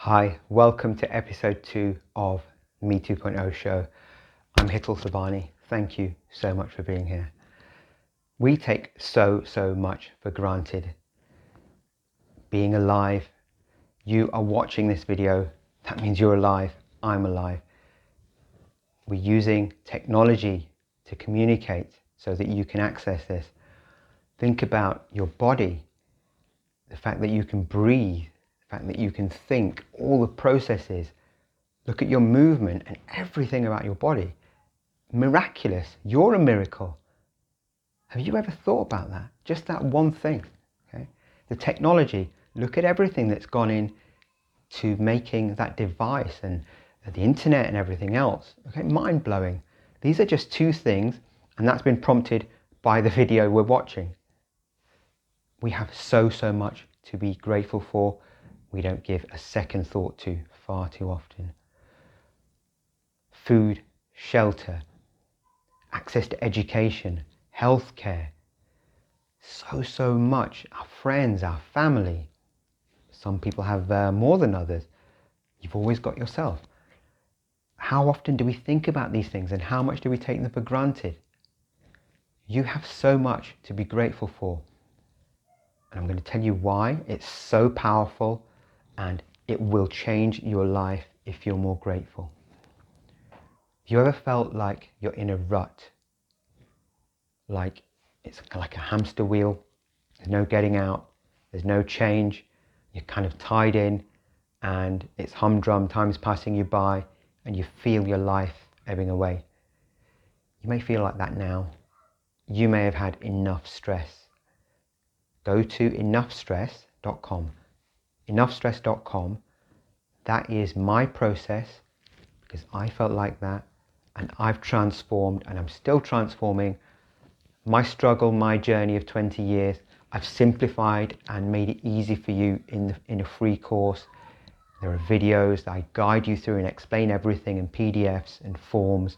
Hi, welcome to episode 2 of Me2.0 show. I'm Hitul Sabani. Thank you so much for being here. We take so much for granted. Being alive, you are watching this video, that means you're alive, I'm alive. We're using technology to communicate so that you can access this. Think about your body, the fact that you can breathe, the fact that you can think, all the processes. Look at your movement and everything about your body. Miraculous. You're a miracle. Have you ever thought about that? Just that one thing. Okay? The technology, look at everything that's gone in to making that device and the internet and everything else. Okay? Mind-blowing. These are just two things, and that's been prompted by the video we're watching. We have so much to be grateful for. We don't give a second thought to far too often. Food, shelter, access to education, healthcare, so much. Our friends, our family. Some people have more than others. You've always got yourself. How often do we think about these things and how much do we take them for granted? You have so much to be grateful for. And I'm going to tell you why it's so powerful and it will change your life if you're more grateful. Have you ever felt like you're in a rut? Like it's like a hamster wheel. There's no getting out. There's no change. You're kind of tied in and it's humdrum. Time's passing you by and you feel your life ebbing away. You may feel like that now. You may have had enough stress. Go to enoughstress.com. Enoughstress.com. That is my process because I felt like that and I've transformed and I'm still transforming. My struggle, my journey of 20 years, I've simplified and made it easy for you in a free course. There are videos that I guide you through and explain everything in PDFs and forms.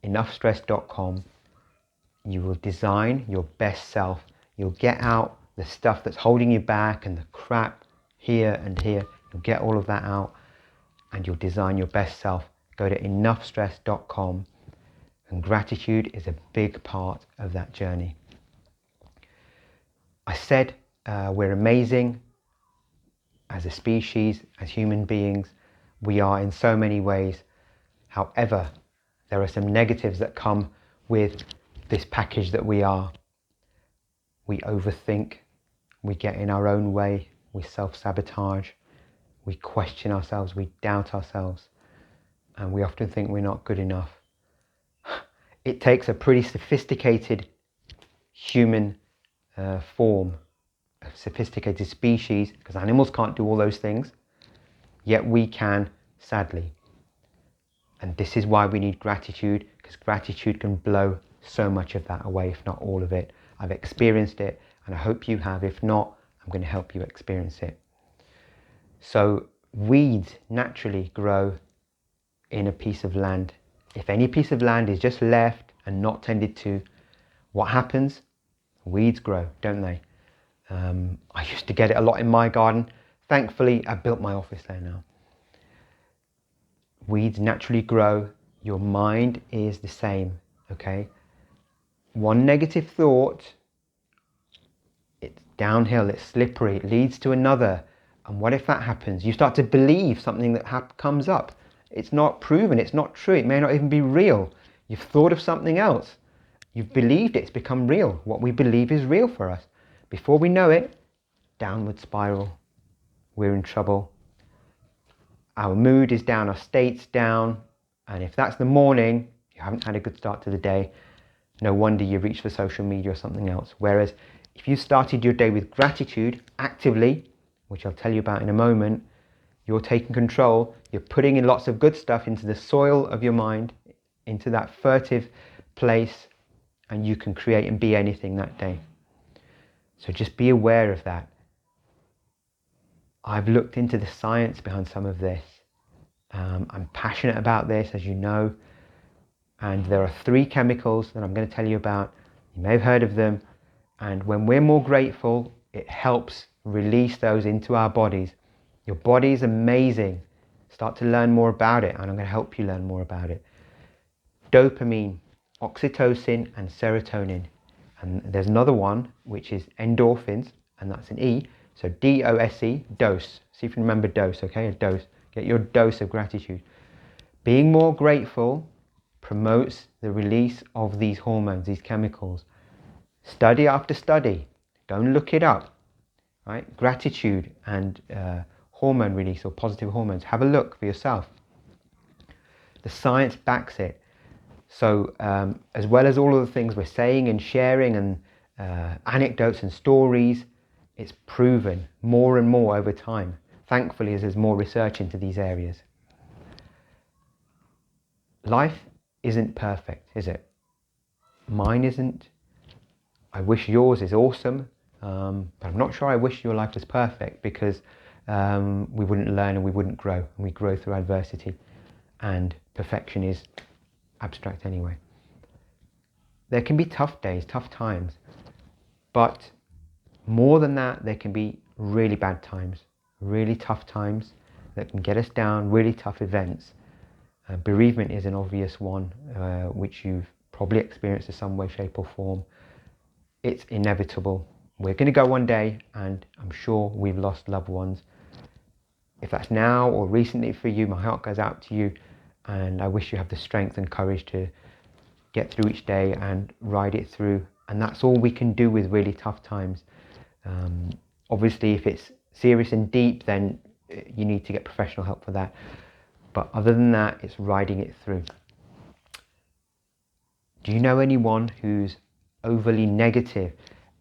Enoughstress.com. You will design your best self. You'll get out the stuff that's holding you back and the crap here and here. You'll get all of that out and you'll design your best self. Go to enoughstress.com. And gratitude is a big part of that journey. I said we're amazing as a species, as human beings. We are in so many ways. However, there are some negatives that come with this package that we are. We overthink, we get in our own way, we self-sabotage, we question ourselves, we doubt ourselves, and we often think we're not good enough. It takes a pretty sophisticated human form, a sophisticated species, because animals can't do all those things, yet we can, sadly. And this is why we need gratitude, because gratitude can blow so much of that away, if not all of it. I've experienced it, and I hope you have. If not, I'm going to help you experience it. So weeds naturally grow in a piece of land. If any piece of land is just left and not tended to, what happens? Weeds grow, don't they? I used to get it a lot in my garden. Thankfully, I built my office there now. Weeds naturally grow. Your mind is the same, okay? One negative thought, it's downhill, it's slippery, it leads to another. And what if that happens? You start to believe something that comes up. It's not proven, it's not true, it may not even be real. You've thought of something else. You've believed it's become real. What we believe is real for us. Before we know it, downward spiral. We're in trouble. Our mood is down, our state's down. And if that's the morning, you haven't had a good start to the day, no wonder you reach for social media or something else. Whereas if you started your day with gratitude actively, which I'll tell you about in a moment, you're taking control, you're putting in lots of good stuff into the soil of your mind, into that furtive place, and you can create and be anything that day. So just be aware of that. I've looked into the science behind some of this. I'm passionate about this, as you know, and there are 3 chemicals that I'm going to tell you about. You may have heard of them, and when we're more grateful, it helps release those into our bodies. Your body's amazing. Start to learn more about it, and I'm going to help you learn more about it. Dopamine, oxytocin, and serotonin. And there's another one, which is endorphins, and that's an E. So DOSE, dose. See if you remember dose, okay? A dose. Get your dose of gratitude. Being more grateful promotes the release of these hormones, these chemicals. Study after study. Go and look it up. Right? Gratitude and hormone release or positive hormones. Have a look for yourself. The science backs it. So as well as all of the things we're saying and sharing and anecdotes and stories, it's proven more and more over time. Thankfully, as there's more research into these areas. Life isn't perfect, is it? Mine isn't. I wish yours is awesome, but I'm not sure I wish your life was perfect, because we wouldn't learn and we wouldn't grow, and we grow through adversity, and perfection is abstract anyway. There can be tough days, tough times, but more than that, there can be really bad times, really tough times that can get us down, really tough events. Bereavement is an obvious one, which you've probably experienced in some way, shape or form. It's inevitable. We're going to go one day, and I'm sure we've lost loved ones. If that's now or recently for you, my heart goes out to you, and I wish you have the strength and courage to get through each day and ride it through. And that's all we can do with really tough times. Obviously, if it's serious and deep, then you need to get professional help for that. But other than that, it's riding it through. Do you know anyone who's overly negative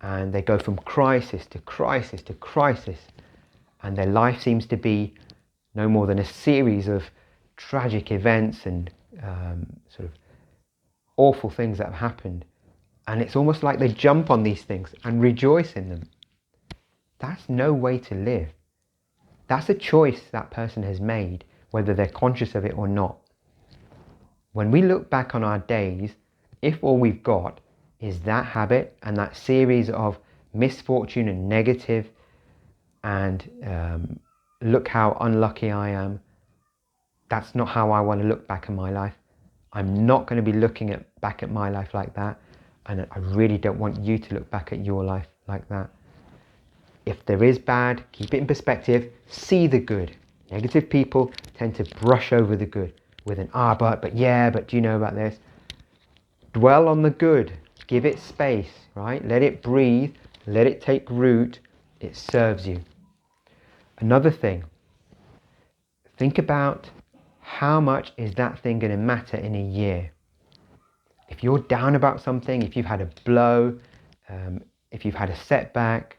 and they go from crisis to crisis to crisis, and their life seems to be no more than a series of tragic events and sort of awful things that have happened, and it's almost like they jump on these things and rejoice in them? That's no way to live. That's a choice that person has made, whether they're conscious of it or not. When we look back on our days, if all we've got is that habit and that series of misfortune and negative and look how unlucky I am, that's not how I want to look back at my life. I'm not going to be looking back at my life like that, and I really don't want you to look back at your life like that. If there is bad, keep it in perspective, see the good. Negative people tend to brush over the good with an but yeah, but do you know about this? Dwell on the good, give it space, right? Let it breathe, let it take root, it serves you. Another thing, think about how much is that thing going to matter in a year. If you're down about something, if you've had a blow, if you've had a setback,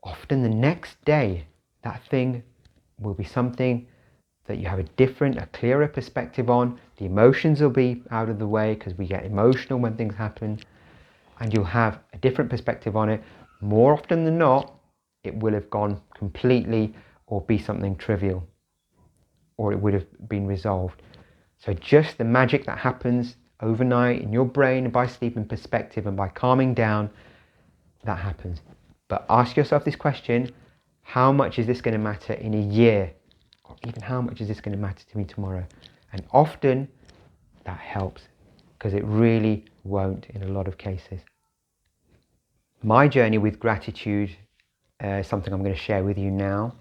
often the next day, that thing will be something that you have a clearer perspective on. The emotions will be out of the way, because we get emotional when things happen, and you'll have a different perspective on it. More often than not, it will have gone completely, or be something trivial, or it would have been resolved. So just the magic that happens overnight in your brain by sleep and perspective and by calming down, that happens. But ask yourself this question: how much is this going to matter in a year? Or even how much is this going to matter to me tomorrow? And often that helps, because it really won't in a lot of cases. My journey with gratitude is something I'm going to share with you now.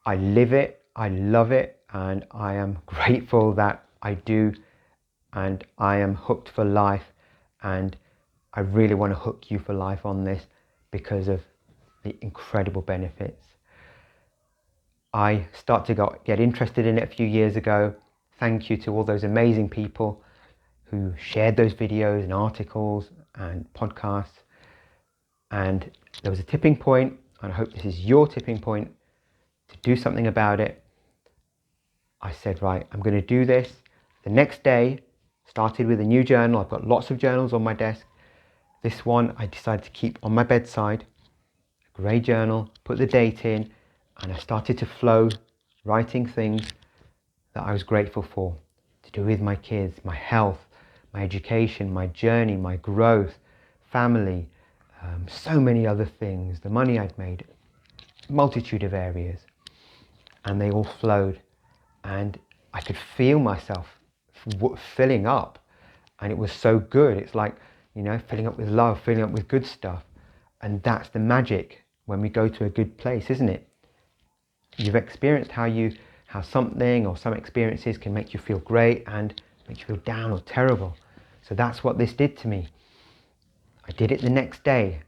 I live it, I love it, and I am grateful that I do, and I am hooked for life, and I really want to hook you for life on this because of the incredible benefits. I started to get interested in it a few years ago. Thank you to all those amazing people who shared those videos and articles and podcasts. And there was a tipping point, and I hope this is your tipping point to do something about it. I said, right, I'm going to do this. The next day, started with a new journal. I've got lots of journals on my desk. This one I decided to keep on my bedside, a grey journal, put the date in, and I started to flow, writing things that I was grateful for, to do with my kids, my health, my education, my journey, my growth, family, so many other things, the money I'd made, multitude of areas. and they all flowed, and I could feel myself filling up, and it was so good. It's like, you know, filling up with love, filling up with good stuff. And that's the magic when we go to a good place, isn't it? You've experienced how something or some experiences can make you feel great and make you feel down or terrible. So that's what this did to me. I did it the next day,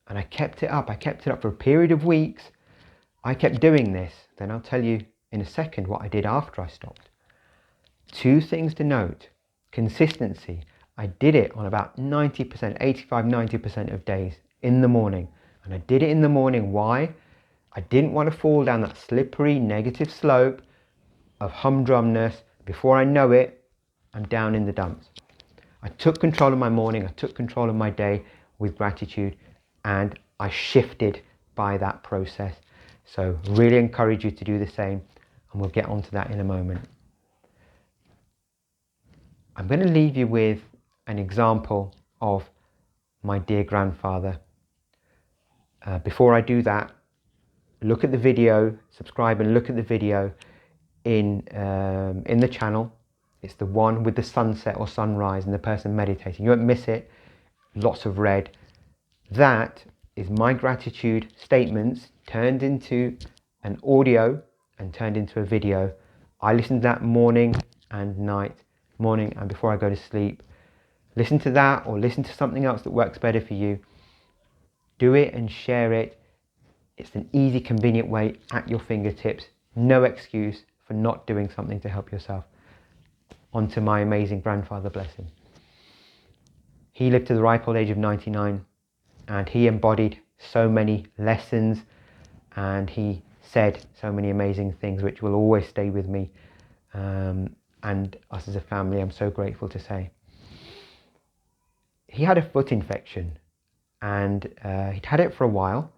and I kept it up. I kept it up for a period of weeks. I kept doing this. Then I'll tell you in a second what I did after I stopped. 2 things to note. Consistency. I did it on about 90%, 85, 90% of days in the morning. And I did it in the morning. Why? I didn't want to fall down that slippery negative slope of humdrumness. Before I know it, I'm down in the dumps. I took control of my morning. I took control of my day with gratitude, and I shifted by that process. So really encourage you to do the same, and we'll get onto that in a moment. I'm going to leave you with an example of my dear grandfather. Before I do that, look at the video, subscribe and look at the video in the channel. It's the one with the sunset or sunrise and the person meditating. You won't miss it. Lots of red. That is my gratitude statements turned into an audio and turned into a video. I listen to that morning and night, morning and before I go to sleep. Listen to that, or listen to something else that works better for you. Do it and share it. It's an easy, convenient way at your fingertips. No excuse for not doing something to help yourself. On to my amazing grandfather, bless him. He lived to the ripe old age of 99, and he embodied so many lessons, and he said so many amazing things which will always stay with me, and us as a family, I'm so grateful to say. He had a foot infection, and he'd had it for a while,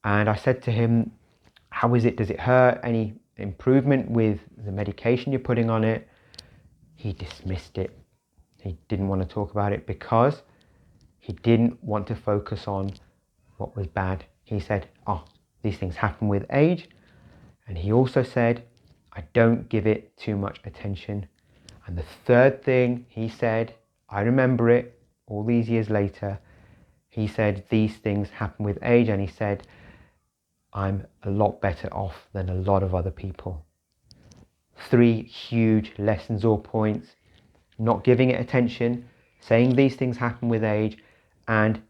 and I said to him, how is it? Does it hurt? Any improvement with the medication you're putting on it? He dismissed it. He didn't want to talk about it because he didn't want to focus on what was bad. He said, oh, these things happen with age. And he also said, I don't give it too much attention. And the third thing he said, I remember it all these years later, he said, these things happen with age. And he said, I'm a lot better off than a lot of other people. 3 huge lessons or points: not giving it attention, saying these things happen with age, and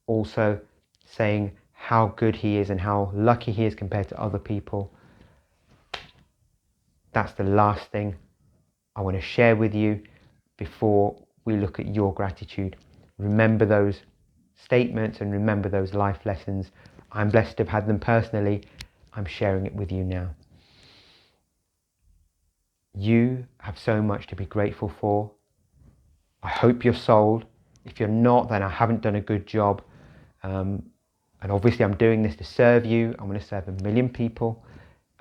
also saying how good he is and how lucky he is compared to other people. That's the last thing I want to share with you before we look at your gratitude. Remember those statements and remember those life lessons. I'm blessed to have had them personally. I'm sharing it with you now. You have so much to be grateful for. I hope you're sold. If you're not, then I haven't done a good job. And obviously I'm doing this to serve you. I'm going to serve 1 million people,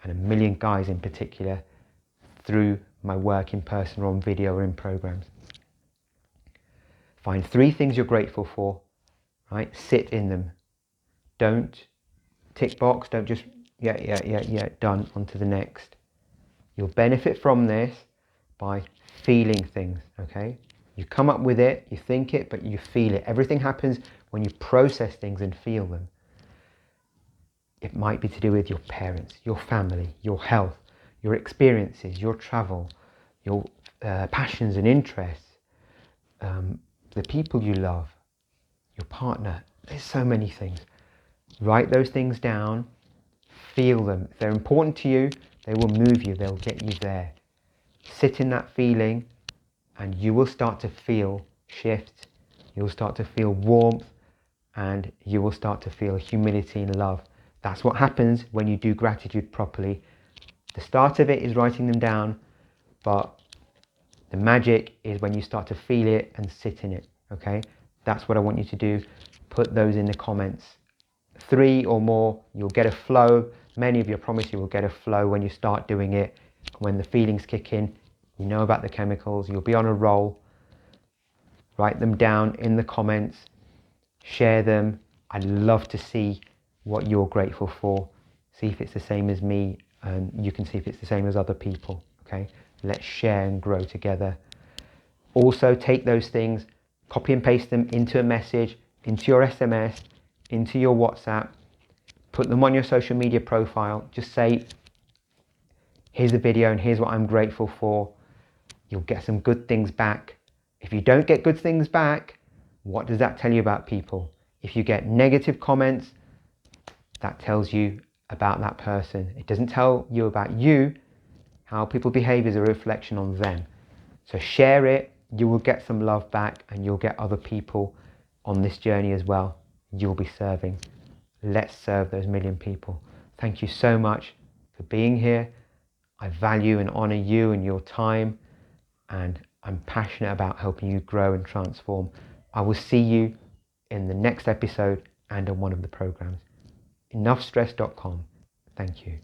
and 1 million guys in particular, through my work in person or on video or in programs. Find 3 things you're grateful for, right? Sit in them. Don't tick box. Don't just, yeah, done, on to the next. You'll benefit from this by feeling things, okay? You come up with it, you think it, but you feel it. Everything happens when you process things and feel them. It might be to do with your parents, your family, your health, your experiences, your travel, your passions and interests, the people you love, your partner. There's so many things. Write those things down, feel them. If they're important to you, they will move you, they'll get you there. Sit in that feeling, and you will start to feel shift. You'll start to feel warmth, and you will start to feel humility and love. That's what happens when you do gratitude properly. The start of it is writing them down, but the magic is when you start to feel it and sit in it, okay? That's what I want you to do. Put those in the comments. 3 or more, you'll get a flow. Many of you, I promise you, will get a flow when you start doing it. When the feelings kick in, you know about the chemicals, you'll be on a roll. Write them down in the comments, share them. I'd love to see what you're grateful for. See if it's the same as me. and you can see if it's the same as other people. Okay, let's share and grow together. Also take those things, copy and paste them into a message, into your SMS, into your WhatsApp, put them on your social media profile. Just say, here's the video and here's what I'm grateful for. You'll get some good things back. If you don't get good things back, what does that tell you about people? If you get negative comments, that tells you about that person. It doesn't tell you about you. How people behave is a reflection on them. So share it, you will get some love back, and you'll get other people on this journey as well. You'll be serving. Let's serve those million people. Thank you so much for being here. I value and honor you and your time, and I'm passionate about helping you grow and transform. I will see you in the next episode and on one of the programs. Enoughstress.com. Thank you.